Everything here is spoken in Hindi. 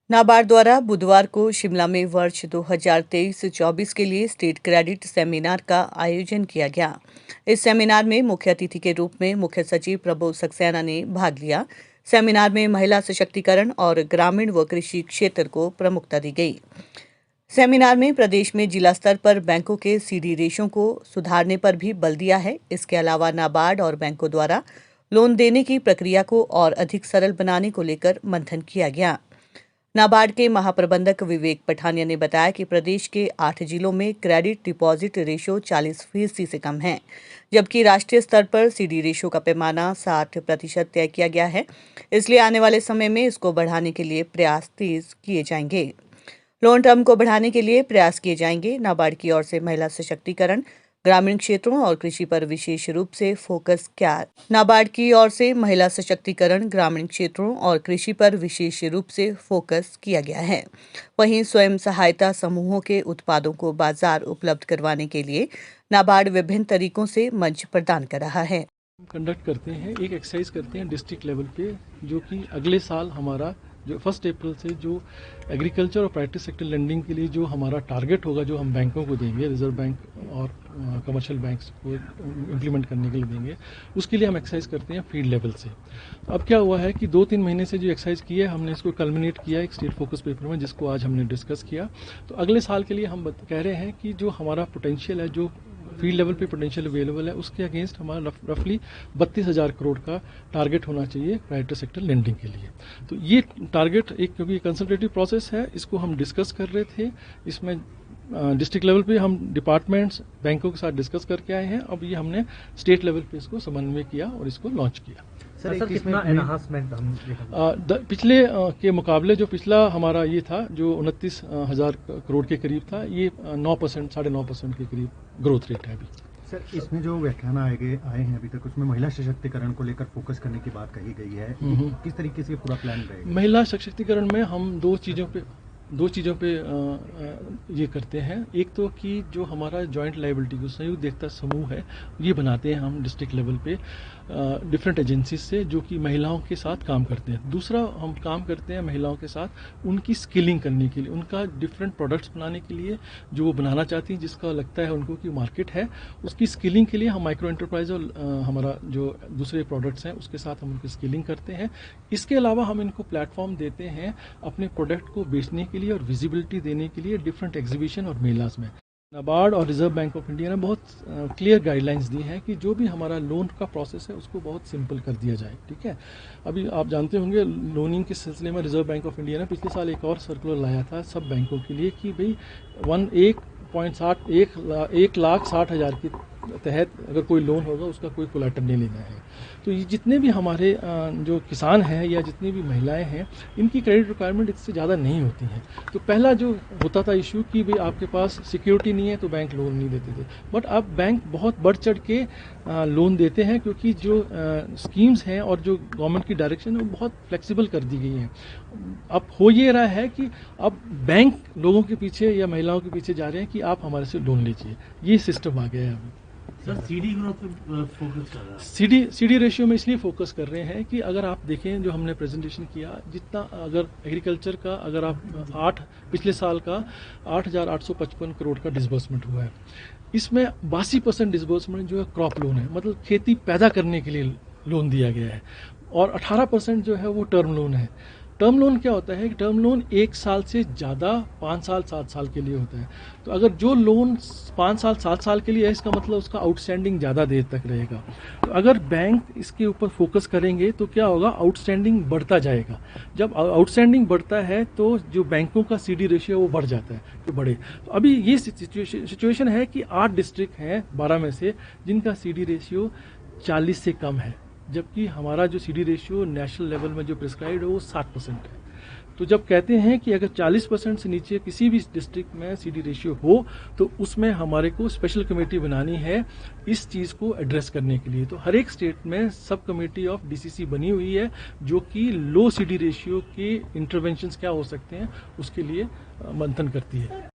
नाबार्ड द्वारा बुधवार को शिमला में वर्ष 2023-24 के लिए स्टेट क्रेडिट सेमिनार का आयोजन किया गया। इस सेमिनार में मुख्य अतिथि के रूप में मुख्य सचिव प्रबोध सक्सेना ने भाग लिया। सेमिनार में महिला सशक्तिकरण और ग्रामीण व कृषि क्षेत्र को प्रमुखता दी गई। सेमिनार में प्रदेश में जिला स्तर पर बैंकों के सीडी रेशो को सुधारने पर भी बल दिया है। इसके अलावा नाबार्ड और बैंकों द्वारा लोन देने की प्रक्रिया को और अधिक सरल बनाने को लेकर मंथन किया गया। नाबार्ड के महाप्रबंधक विवेक पठानिया ने बताया कि प्रदेश के 8 जिलों में क्रेडिट डिपॉजिट रेशो 40% से कम है, जबकि राष्ट्रीय स्तर पर सीडी रेशो का पैमाना 60% तय किया गया है। इसलिए आने वाले समय में इसको बढ़ाने के लिए प्रयास तेज किए जाएंगे। लोन टर्म को बढ़ाने के लिए प्रयास किए जाएंगे। नाबार्ड की ओर से महिला सशक्तिकरण, ग्रामीण क्षेत्रों और कृषि पर विशेष रूप से फोकस किया। नाबार्ड की ओर से महिला सशक्तिकरण, ग्रामीण क्षेत्रों और कृषि पर विशेष रूप से फोकस किया गया है। वहीं स्वयं सहायता समूहों के उत्पादों को बाजार उपलब्ध करवाने के लिए नाबार्ड विभिन्न तरीकों से मंच प्रदान कर रहा है। कंडक्ट करते हैं, एक एक्सरसाइज करते हैं डिस्ट्रिक्ट लेवल पे, जो कि अगले साल हमारा जो 1 अप्रैल से जो एग्रीकल्चर और प्राइवेट सेक्टर लेंडिंग के लिए जो हमारा टारगेट होगा, जो हम बैंकों को देंगे, रिजर्व बैंक और कमर्शियल बैंक्स को इम्प्लीमेंट करने के लिए देंगे, उसके लिए हम एक्सरसाइज करते हैं फील्ड लेवल से। तो अब क्या हुआ है कि 2-3 महीने से जो एक्सरसाइज की है, हमने इसको कल्मिनेट किया एक स्टेट फोकस पेपर में, जिसको आज हमने डिस्कस किया। तो अगले साल के लिए हम कह रहे हैं कि जो हमारा पोटेंशियल है, जो फील्ड लेवल पे पोटेंशियल अवेलेबल है, उसके अगेंस्ट हमारा रफली 32,000 करोड़ का टारगेट होना चाहिए प्राइवेट सेक्टर लेंडिंग के लिए। तो ये टारगेट क्योंकि कंसल्टेटिव प्रोसेस है, इसको हम डिस्कस कर रहे थे। इसमें डिस्ट्रिक्ट लेवल पे हम डिपार्टमेंट्स, बैंकों के साथ डिस्कस करके आए हैं। अब ये हमने स्टेट लेवल पे इसको समन्वय किया और इसको लॉन्च किया। सर कितना एनहांसमेंट हम पिछले के मुकाबले जो पिछला हमारा ये था, जो 29,000 करोड़ के करीब था, ये 9%, 9.5% के करीब ग्रोथ रेट है अभी। सर, इसमें जो व्याख्यान आए हैं अभी तक, उसमें महिला सशक्तिकरण को लेकर फोकस करने की बात कही गई है। किस तरीके से पूरा प्लान रहेगा? महिला सशक्तिकरण में हम दो चीज़ों पे ये करते हैं। एक तो कि जो हमारा जॉइंट लायबिलिटी जो संयुक्त देखता समूह है, ये बनाते हैं हम डिस्ट्रिक्ट लेवल पे डिफरेंट एजेंसीज से, जो कि महिलाओं के साथ काम करते हैं। दूसरा, हम काम करते हैं महिलाओं के साथ उनकी स्किलिंग करने के लिए, उनका डिफरेंट प्रोडक्ट्स बनाने के लिए जो वो बनाना चाहती हैं, जिसका लगता है उनको कि मार्केट है, उसकी स्किलिंग के लिए हम माइक्रो एंटरप्राइज और हमारा जो दूसरे प्रोडक्ट्स हैं उसके साथ हम उनकी स्किलिंग करते हैं। इसके अलावा हम इनको प्लेटफॉर्म देते हैं अपने प्रोडक्ट को बेचने के लिए और विजिबिलिटी देने के लिए डिफरेंट एग्जीबिशन और मेलास में। नाबार्ड और रिजर्व बैंक ऑफ इंडिया ने बहुत क्लियर गाइडलाइंस दी हैं कि जो भी हमारा लोन का प्रोसेस है उसको बहुत सिंपल कर दिया जाए। ठीक है, अभी आप जानते होंगे लोनिंग के सिलसिले में रिजर्व बैंक ऑफ इंडिया ने पिछले साल एक और सर्कुलर लाया था सब बैंकों के लिए कि भाई 1,60,000 के तहत अगर कोई लोन होगा उसका कोई कोलैटरल नहीं लेना है। तो ये जितने भी हमारे जो किसान हैं या जितनी भी महिलाएं हैं, इनकी क्रेडिट रिक्वायरमेंट इससे ज़्यादा नहीं होती हैं। तो पहला जो होता था इशू कि भाई आपके पास सिक्योरिटी नहीं है तो बैंक लोन नहीं देते थे, बट अब बैंक बहुत बढ़ चढ़ के लोन देते हैं, क्योंकि जो स्कीम्स हैं और जो गवर्नमेंट की डायरेक्शन है वो बहुत फ्लेक्सिबल कर दी गई हैं। अब हो ये रहा है कि अब बैंक लोगों के पीछे या महिलाओं के पीछे जा रहे हैं कि आप हमारे से लोन लीजिए। ये सिस्टम आ गया है अभी। सर, सीडी ग्रोथ पे फोकस कर रहा है। सीडी रेशियो में इसलिए फोकस कर रहे हैं कि अगर आप देखें जो हमने प्रेजेंटेशन किया, जितना अगर एग्रीकल्चर का अगर आप पिछले साल का 8,855 करोड़ का डिसबर्समेंट हुआ है, इसमें 82% डिसबर्समेंट जो है क्रॉप लोन है, मतलब खेती पैदा करने के लिए लोन दिया गया है, और 18% जो है वो टर्म लोन है। टर्म लोन क्या होता है कि टर्म लोन 1 साल से ज़्यादा 5 साल 7 साल के लिए होता है। तो अगर जो लोन 5 साल 7 साल के लिए है, इसका मतलब उसका आउटस्टैंडिंग ज़्यादा देर तक रहेगा। तो अगर बैंक इसके ऊपर फोकस करेंगे तो क्या होगा, आउटस्टैंडिंग बढ़ता जाएगा। जब आउटस्टैंडिंग बढ़ता है तो जो बैंकों का सीडी रेशियो वो बढ़ जाता है, तो बढ़े। तो अभी ये सिचुएशन है कि 8 डिस्ट्रिक्ट हैं 12 में से जिनका सीडी रेशियो 40 से कम है, जबकि हमारा जो सीडी रेशियो नेशनल लेवल में जो प्रिस्क्राइब्ड है वो 60% है। तो जब कहते हैं कि अगर 40% से नीचे किसी भी डिस्ट्रिक्ट में सीडी रेशियो हो तो उसमें हमारे को स्पेशल कमेटी बनानी है इस चीज़ को एड्रेस करने के लिए। तो हर एक स्टेट में सब कमेटी ऑफ डीसीसी बनी हुई है, जो कि लो सीडी रेशियो के इंटरवेंशंस क्या हो सकते हैं उसके लिए मंथन करती है।